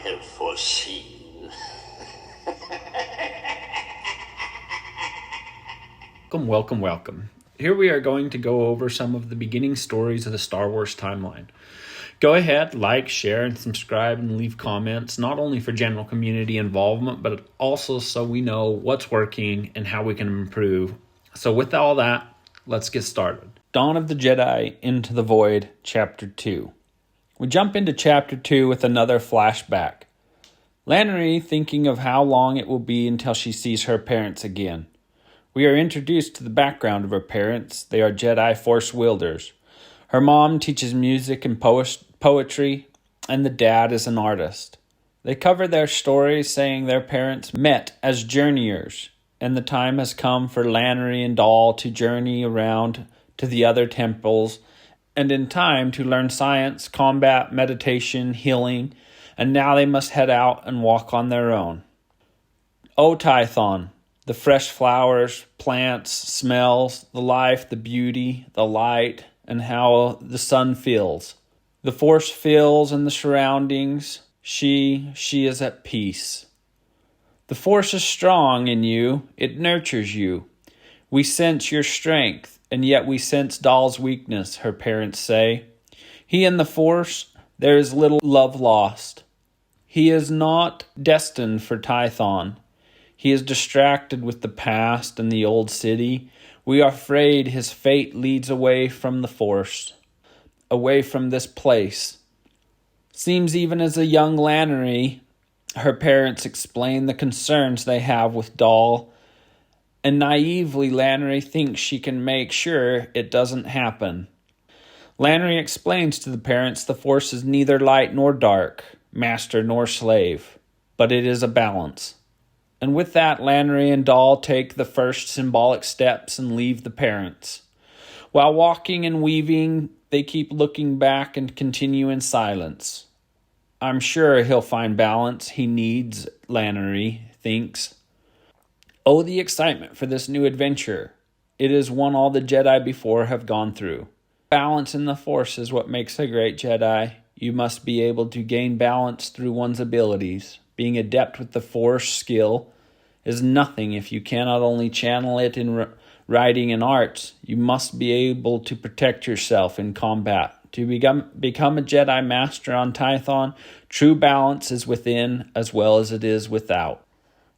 have foreseen. Welcome. Here we are going to go over some of the beginning stories of the Star Wars timeline. Go ahead, like, share, and subscribe, and leave comments, not only for general community involvement, but also so we know what's working and how we can improve. So with all that, let's get started. Dawn of the Jedi Into the Void, Chapter 2. We jump into Chapter 2 with another flashback. Lannery thinking of how long it will be until she sees her parents again. We are introduced to the background of her parents. They are Jedi Force wielders. Her mom teaches music and poetry, and the dad is an artist. They cover their stories saying their parents met as journeyers, and the time has come for Lannery and Dahl to journey around to the other temples, and in time to learn science, combat, meditation, healing, and now they must head out and walk on their own. O Tython, the fresh flowers, plants, smells, the life, the beauty, the light, and how the sun feels. The Force feels in the surroundings. She is at peace. The Force is strong in you. It nurtures you. We sense your strength, and yet we sense Dahl's weakness, her parents say. He and the Force, there is little love lost. He is not destined for Tython. He is distracted with the past and the old city. We are afraid his fate leads away from the Force, away from this place. Seems even as a young Lannery, her parents explain the concerns they have with Dahl, and naively Lannery thinks she can make sure it doesn't happen. Lannery explains to the parents the Force is neither light nor dark, master nor slave, but it is a balance. And with that, Lannery and Dahl take the first symbolic steps and leave the parents. While walking and weaving, they keep looking back and continue in silence. I'm sure he'll find balance he needs, Lannery thinks. Oh, the excitement for this new adventure. It is one all the Jedi before have gone through. Balance in the Force is what makes a great Jedi. You must be able to gain balance through one's abilities. Being adept with the Force skill is nothing if you cannot only channel it in writing and arts. You must be able to protect yourself in combat. To become a Jedi Master on Tython, true balance is within as well as it is without.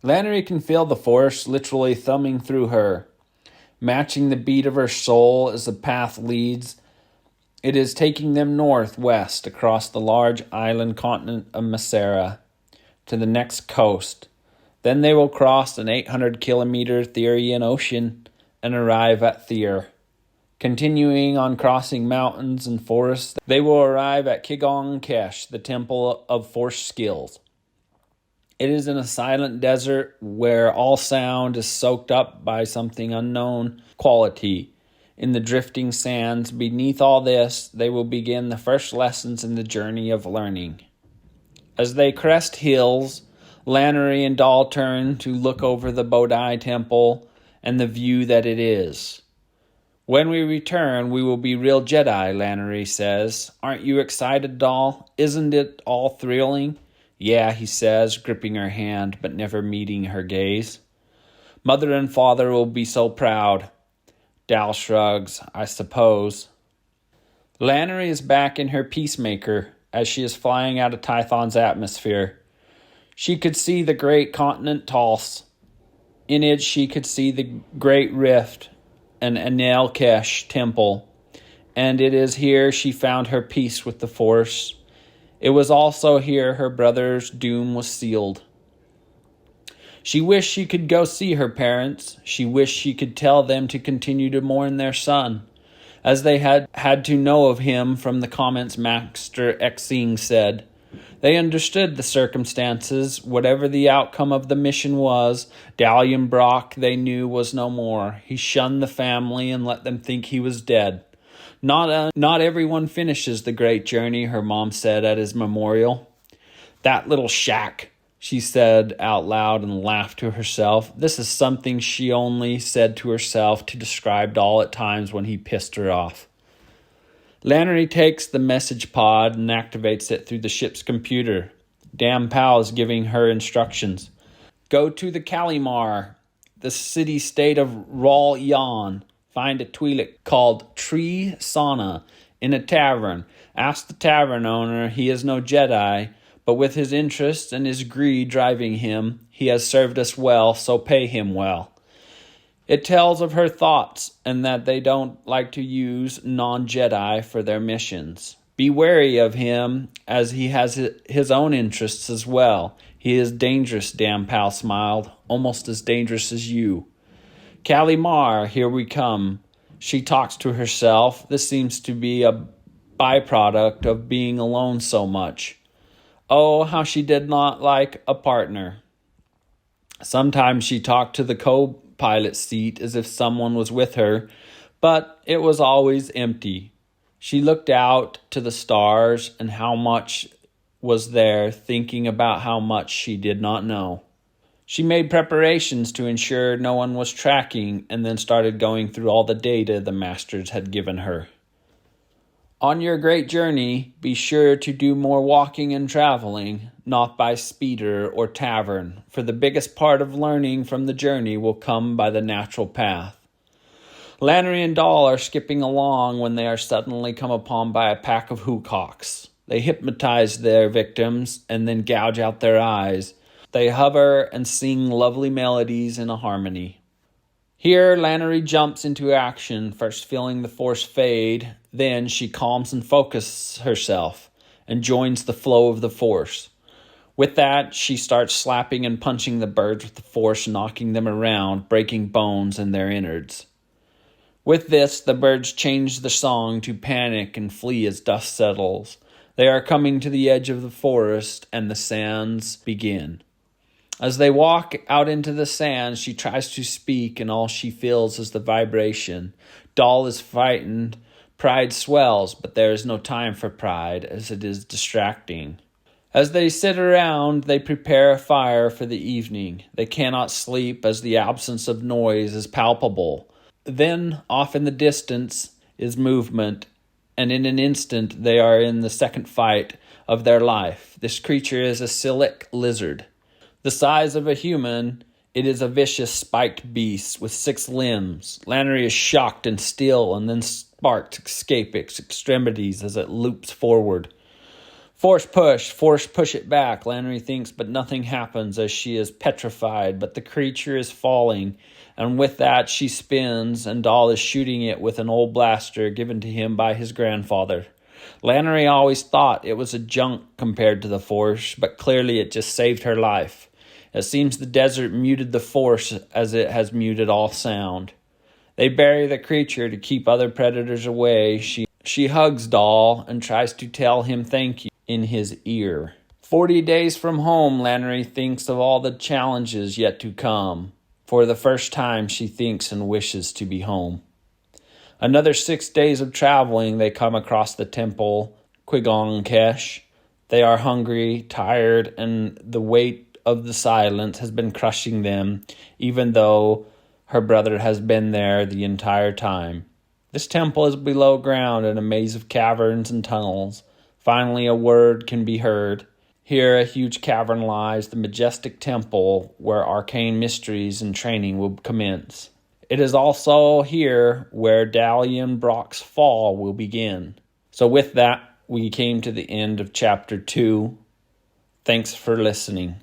Lannery can feel the Force literally thumbing through her, matching the beat of her soul as the path leads. It is taking them northwest across the large island continent of Masera to the next coast. Then they will cross an 800-kilometer Therian ocean and arrive at Thyr. Continuing on crossing mountains and forests, they will arrive at Kigong Kesh, the Temple of Force Skills. It is in a silent desert where all sound is soaked up by something unknown quality. In the drifting sands beneath all this, they will begin the first lessons in the journey of learning. As they crest hills, Lannery and Dahl turn to look over the Bodhi Temple and the view that it is. When we return, we will be real Jedi, Lannery says. Aren't you excited, Dahl? Isn't it all thrilling? Yeah, he says, gripping her hand, but never meeting her gaze. Mother and father will be so proud. Dahl shrugs, I suppose. Lannery is back in her Peacemaker as she is flying out of Tython's atmosphere. She could see the great continent Talz. In it she could see the great rift and Enel Kesh temple, and it is here she found her peace with the Force. It was also here her brother's doom was sealed. She wished she could go see her parents. She wished she could tell them to continue to mourn their son, as they had to know of him from the comments Master Exing said. They understood the circumstances. Whatever the outcome of the mission was, Dalian Brock, they knew, was no more. He shunned the family and let them think he was dead. Not everyone finishes the great journey, her mom said at his memorial. That little shack, she said out loud and laughed to herself. This is something she only said to herself to describe Dahl at times when he pissed her off. Lannery takes the message pod and activates it through the ship's computer. Dan Pal is giving her instructions. Go to the Kalimar, the city-state of Ral Yan. Find a Twi'lek called Tree Sauna in a tavern. Ask the tavern owner. He is no Jedi, but with his interests and his greed driving him, he has served us well, so pay him well. It tells of her thoughts and that they don't like to use non-Jedi for their missions. Be wary of him, as he has his own interests as well. He is dangerous, Dan Pal smiled, almost as dangerous as you. Kalimar, here we come. She talks to herself. This seems to be a byproduct of being alone so much. Oh, how she did not like a partner. Sometimes she talked to the co-pilot seat as if someone was with her, but it was always empty. She looked out to the stars and how much was there, thinking about how much she did not know. She made preparations to ensure no one was tracking and then started going through all the data the masters had given her. On your great journey, be sure to do more walking and traveling, not by speeder or tavern, for the biggest part of learning from the journey will come by the natural path. Lannery and Dahl are skipping along when they are suddenly come upon by a pack of hookahs. They hypnotize their victims and then gouge out their eyes. They hover and sing lovely melodies in a harmony. Here, Lannery jumps into action, first feeling the force fade. Then she calms and focuses herself and joins the flow of the force. With that, she starts slapping and punching the birds with the force, knocking them around, breaking bones in their innards. With this, the birds change the song to panic and flee as dust settles. They are coming to the edge of the forest, and the sands begin. As they walk out into the sands, she tries to speak, and all she feels is the vibration. Dahl is frightened. Pride swells, but there is no time for pride, as it is distracting. As they sit around, they prepare a fire for the evening. They cannot sleep, as the absence of noise is palpable. Then, off in the distance, is movement, and in an instant they are in the second fight of their life. This creature is a Silic lizard. The size of a human, it is a vicious spiked beast with 6 limbs. Lannery is shocked and still, and then sparks escape its extremities as it loops forward. Force push it back, Lannery thinks, but nothing happens as she is petrified, but the creature is falling, and with that she spins, and Dahl is shooting it with an old blaster given to him by his grandfather. Lannery always thought it was a junk compared to the force, but clearly it just saved her life. It seems the desert muted the force as it has muted all sound. They bury the creature to keep other predators away. She hugs Dahl and tries to tell him thank you in his ear. 40 days from home, Lannery thinks of all the challenges yet to come. For the first time, she thinks and wishes to be home. Another 6 days of traveling, they come across the temple, Qui-Gon Kesh. They are hungry, tired, and the weight of the silence has been crushing them, even though her brother has been there the entire time. This temple is below ground in a maze of caverns and tunnels. Finally, a word can be heard. Here, a huge cavern lies, the majestic temple where arcane mysteries and training will commence. It is also here where Dalian Brock's fall will begin. So with that, we came to the end of Chapter 2. Thanks for listening.